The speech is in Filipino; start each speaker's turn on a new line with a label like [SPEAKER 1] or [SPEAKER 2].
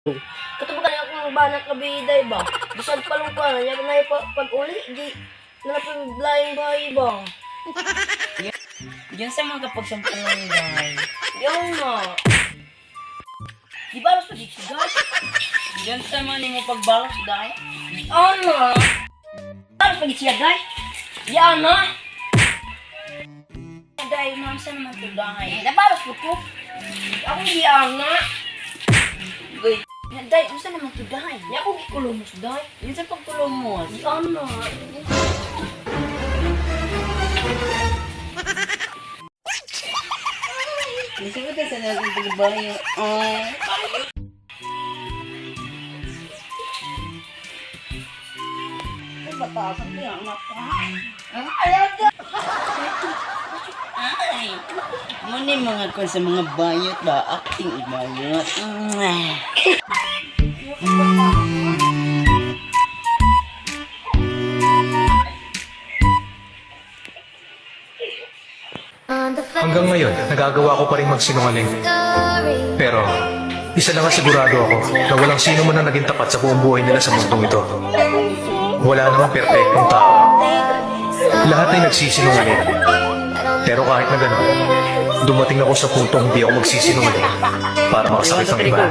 [SPEAKER 1] Katubag ka akong banat na biday ba? Bisag palong ka na, yan na pag-uli, di na napaglaing bahay ba?
[SPEAKER 2] Diyan sa mga kapagsampulan guys.
[SPEAKER 1] Yan nga. Di ba alas pa di siya, guys?
[SPEAKER 2] Diyan sa mga mo pagbalos guys.
[SPEAKER 1] Yan nga. Alas pa di siya, guys? Yan nga.
[SPEAKER 2] Dahil ma'am sa naman ito guys.
[SPEAKER 1] Nabalas ko po. Ako di yan nga.
[SPEAKER 2] Guys, dahil unsa naman ito guys.
[SPEAKER 1] Di ako gikulumos, guys.
[SPEAKER 2] Diyan sa pagtulong mo.
[SPEAKER 1] Yan nga.
[SPEAKER 2] Gusto ko tayo sa natin pagbayo. Ay, batasan ko yung anak ko.
[SPEAKER 1] Ayaw ka.
[SPEAKER 2] Ay, muna yung mga kon sa mga bayot ba? Acting bayot.
[SPEAKER 3] Hanggang ngayon, nagagawa ko pa rin magsinungaling. Pero, isa lang ang sigurado ako na walang sino man ang naging tapat sa buong buhay nila sa mundong ito. Wala namang perpektong tao. Lahat ay nagsisinungaling. Pero kahit na gano'n, dumating ako sa puntong hindi ako magsisinungaling para makasakit ang iba.